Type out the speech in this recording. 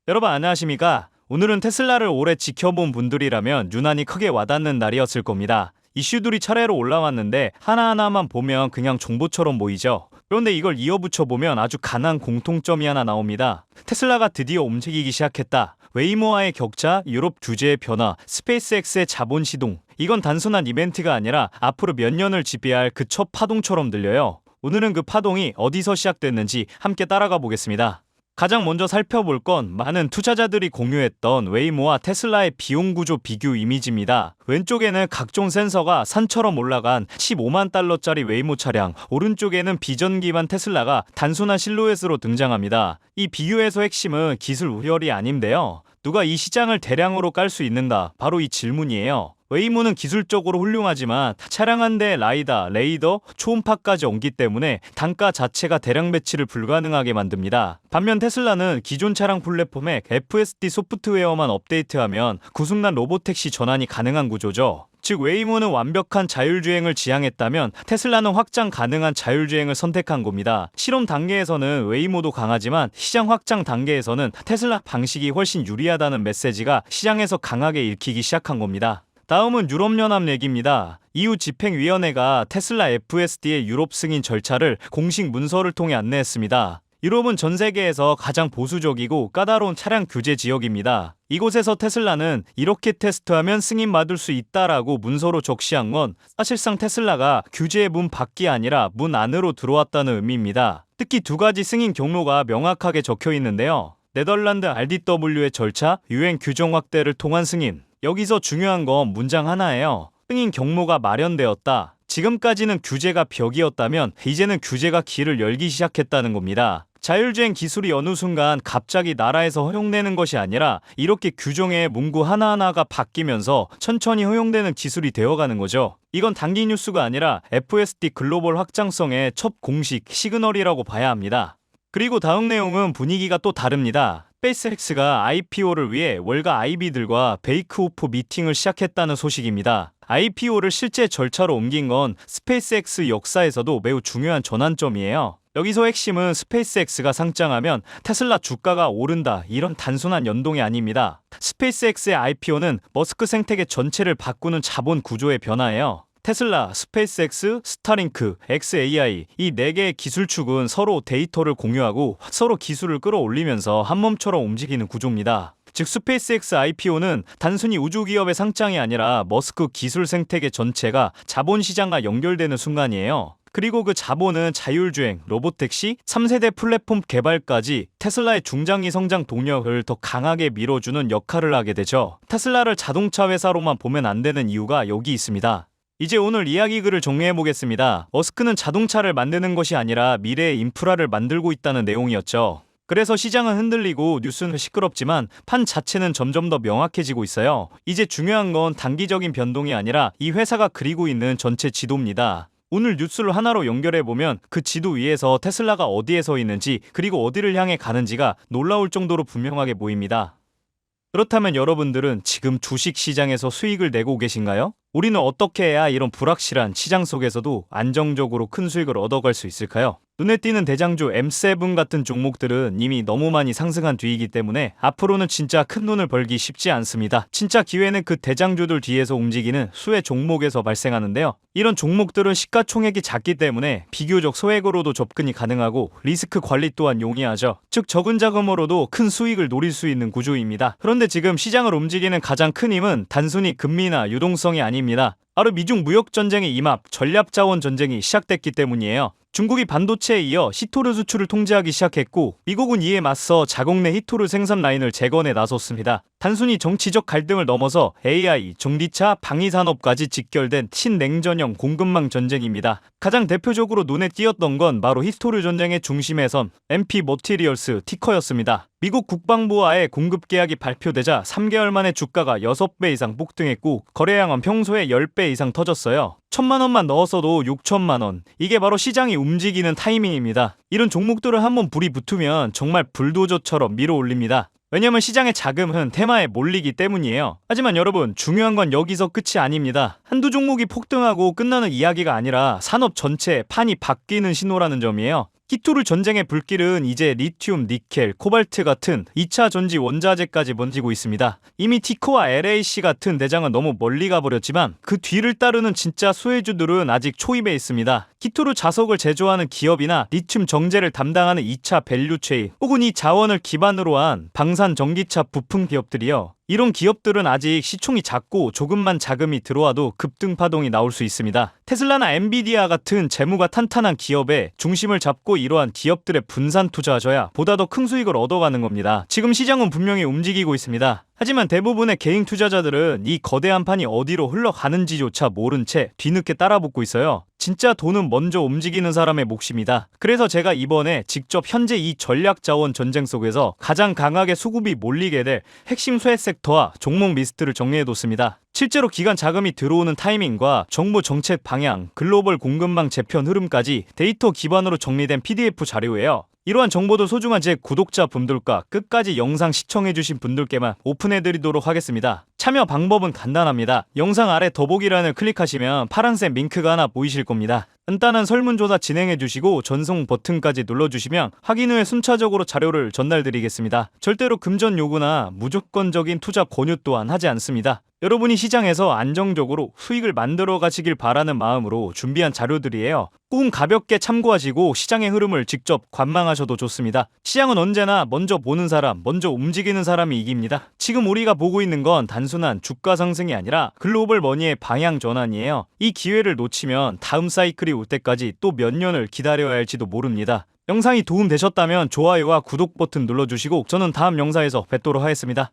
여러분 안녕하십니까? 오늘은 테슬라를 오래 지켜본 분들이라면 유난히 크게 와닿는 날이었을 겁니다. 이슈들이 차례로 올라왔는데 하나하나만 보면 그냥 정보처럼 보이죠. 그런데 이걸 이어붙여 보면 아주 강한 공통점이 하나 나옵니다. 테슬라가 드디어 움직이기 시작했다. 웨이모와의 격차, 유럽 규제의 변화, 스페이스X의 자본 시동. 이건 단순한 이벤트가 아니라 앞으로 몇 년을 지배할 그 첫 파동처럼 들려요. 오늘은 그 파동이 어디서 시작됐는지 함께 따라가 보겠습니다. 가장 먼저 살펴볼 건 많은 투자자들이 공유했던 웨이모와 테슬라의 비용 구조 비교 이미지입니다. 왼쪽에는 각종 센서가 산처럼 올라간 15만 달러짜리 웨이모 차량, 오른쪽에는 비전 기반 테슬라가 단순한 실루엣으로 등장합니다. 이 비교에서 핵심은 기술 우열이 아닌데요. 누가 이 시장을 대량으로 깔 수 있는가? 바로 이 질문이에요. 웨이모는 기술적으로 훌륭하지만 차량 한 대에 라이다, 레이더, 초음파까지 옮기 때문에 단가 자체가 대량 배치를 불가능하게 만듭니다. 반면 테슬라는 기존 차량 플랫폼에 FSD 소프트웨어만 업데이트하면 구승난 로보택시 전환이 가능한 구조죠. 즉 웨이모는 완벽한 자율주행을 지향했다면 테슬라는 확장 가능한 자율주행을 선택한 겁니다. 실험 단계에서는 웨이모도 강하지만 시장 확장 단계에서는 테슬라 방식이 훨씬 유리하다는 메시지가 시장에서 강하게 읽히기 시작한 겁니다. 다음은 유럽연합 얘기입니다. EU 집행위원회가 테슬라 FSD의 유럽 승인 절차를 공식 문서를 통해 안내했습니다. 유럽은 전 세계에서 가장 보수적이고 까다로운 차량 규제 지역입니다. 이곳에서 테슬라는 이렇게 테스트하면 승인받을 수 있다라고 문서로 적시한 건 사실상 테슬라가 규제의 문 밖이 아니라 문 안으로 들어왔다는 의미입니다. 특히 두 가지 승인 경로가 명확하게 적혀 있는데요. 네덜란드 RDW의 절차, 유행 규정 확대를 통한 승인. 여기서 중요한 건 문장 하나예요. 승인 경로가 마련되었다. 지금까지는 규제가 벽이었다면 이제는 규제가 길을 열기 시작했다는 겁니다. 자율주행 기술이 어느 순간 갑자기 나라에서 허용되는 것이 아니라 이렇게 규정의 문구 하나하나가 바뀌면서 천천히 허용되는 기술이 되어가는 거죠. 이건 단기 뉴스가 아니라 FSD 글로벌 확장성의 첫 공식 시그널이라고 봐야 합니다. 그리고 다음 내용은 분위기가 또 다릅니다. 스페이스X가 IPO를 위해 월가 IB들과 베이크오프 미팅을 시작했다는 소식입니다. IPO를 실제 절차로 옮긴 건 스페이스X 역사에서도 매우 중요한 전환점이에요. 여기서 핵심은 스페이스X가 상장하면 테슬라 주가가 오른다 이런 단순한 연동이 아닙니다. 스페이스X의 IPO는 머스크 생태계 전체를 바꾸는 자본 구조의 변화예요. 테슬라, 스페이스X, 스타링크, xAI 이 4개의 기술축은 서로 데이터를 공유하고 서로 기술을 끌어올리면서 한몸처럼 움직이는 구조입니다. 즉 스페이스X IPO는 단순히 우주기업의 상장이 아니라 머스크 기술 생태계 전체가 자본시장과 연결되는 순간이에요. 그리고 그 자본은 자율주행, 로보택시, 3세대 플랫폼 개발까지 테슬라의 중장기 성장 동력을 더 강하게 밀어주는 역할을 하게 되죠. 테슬라를 자동차 회사로만 보면 안 되는 이유가 여기 있습니다. 이제 오늘 이야기 글을 정리해보겠습니다. 머스크는 자동차를 만드는 것이 아니라 미래의 인프라를 만들고 있다는 내용이었죠. 그래서 시장은 흔들리고 뉴스는 시끄럽지만 판 자체는 점점 더 명확해지고 있어요. 이제 중요한 건 단기적인 변동이 아니라 이 회사가 그리고 있는 전체 지도입니다. 오늘 뉴스를 하나로 연결해보면 그 지도 위에서 테슬라가 어디에 서 있는지 그리고 어디를 향해 가는지가 놀라울 정도로 분명하게 보입니다. 그렇다면 여러분들은 지금 주식시장에서 수익을 내고 계신가요? 우리는 어떻게 해야 이런 불확실한 시장 속에서도 안정적으로 큰 수익을 얻어갈 수 있을까요? 눈에 띄는 대장주 M7 같은 종목들은 이미 너무 많이 상승한 뒤이기 때문에 앞으로는 진짜 큰 돈을 벌기 쉽지 않습니다. 진짜 기회는 그 대장주들 뒤에서 움직이는 수혜 종목에서 발생하는데요. 이런 종목들은 시가총액이 작기 때문에 비교적 소액으로도 접근이 가능하고 리스크 관리 또한 용이하죠. 즉 적은 자금으로도 큰 수익을 노릴 수 있는 구조입니다. 그런데 지금 시장을 움직이는 가장 큰 힘은 단순히 금리나 유동성이 아닙니다. 바로 미중 무역전쟁의 임합, 전략자원 전쟁이 시작됐기 때문이에요. 중국이 반도체에 이어 히토르 수출을 통제하기 시작했고 미국은 이에 맞서 자국 내 히토르 생산 라인을 재건에 나섰습니다. 단순히 정치적 갈등을 넘어서 AI, 전기차, 방위산업까지 직결된 신냉전형 공급망 전쟁입니다. 가장 대표적으로 눈에 띄었던 건 바로 히토르 전쟁의 중심에 선 MP 머티리얼스 티커였습니다. 미국 국방부와의 공급 계약이 발표되자 3개월 만에 주가가 6배 이상 폭등했고 거래량은 평소에 10배 이상 터졌어요. 1,000만원만 넣었어도 6천만원. 이게 바로 시장이 움직이는 타이밍입니다. 이런 종목들을 한번 불이 붙으면 정말 불도저처럼 밀어올립니다. 왜냐면 시장의 자금은 테마에 몰리기 때문이에요. 하지만 여러분 중요한 건 여기서 끝이 아닙니다. 한두 종목이 폭등하고 끝나는 이야기가 아니라 산업 전체의 판이 바뀌는 신호라는 점이에요. 히토르 전쟁의 불길은 이제 리튬, 니켈, 코발트 같은 2차 전지 원자재까지 번지고 있습니다. 이미 티코와 LAC 같은 대장은 너무 멀리 가버렸지만 그 뒤를 따르는 진짜 수혜주들은 아직 초입에 있습니다. 히토르 자석을 제조하는 기업이나 리튬 정제를 담당하는 2차 밸류체인 혹은 이 자원을 기반으로 한 방산 전기차 부품 기업들이요. 이런 기업들은 아직 시총이 작고 조금만 자금이 들어와도 급등 파동이 나올 수 있습니다. 테슬라나 엔비디아 같은 재무가 탄탄한 기업에 중심을 잡고 이러한 기업들의 분산 투자하셔야 보다 더 큰 수익을 얻어가는 겁니다. 지금 시장은 분명히 움직이고 있습니다. 하지만 대부분의 개인 투자자들은 이 거대한 판이 어디로 흘러가는지조차 모른 채 뒤늦게 따라붙고 있어요. 진짜 돈은 먼저 움직이는 사람의 몫입니다. 그래서 제가 이번에 직접 현재 이 전략자원 전쟁 속에서 가장 강하게 수급이 몰리게 될 핵심 쇠 섹터와 종목 리스트를 정리해뒀습니다. 실제로 기관 자금이 들어오는 타이밍과 정부 정책 방향, 글로벌 공급망 재편 흐름까지 데이터 기반으로 정리된 PDF 자료예요. 이러한 정보도 소중한 제 구독자 분들과 끝까지 영상 시청해주신 분들께만 오픈해드리도록 하겠습니다. 참여 방법은 간단합니다. 영상 아래 더보기란을 클릭하시면 파란색 링크가 하나 보이실 겁니다. 간단한 설문조사 진행해주시고 전송 버튼까지 눌러주시면 확인 후에 순차적으로 자료를 전달드리겠습니다. 절대로 금전 요구나 무조건적인 투자 권유 또한 하지 않습니다. 여러분이 시장에서 안정적으로 수익을 만들어 가시길 바라는 마음으로 준비한 자료들이에요. 꼭 가볍게 참고하시고 시장의 흐름을 직접 관망하셔도 좋습니다. 시장은 언제나 먼저 보는 사람, 먼저 움직이는 사람이 이깁니다. 지금 우리가 보고 있는 건 단순한 주가 상승이 아니라 글로벌 머니의 방향 전환이에요. 이 기회를 놓치면 다음 사이클이 올 때까지 또 몇 년을 기다려야 할지도 모릅니다. 영상이 도움되셨다면 좋아요와 구독 버튼 눌러주시고 저는 다음 영상에서 뵙도록 하겠습니다.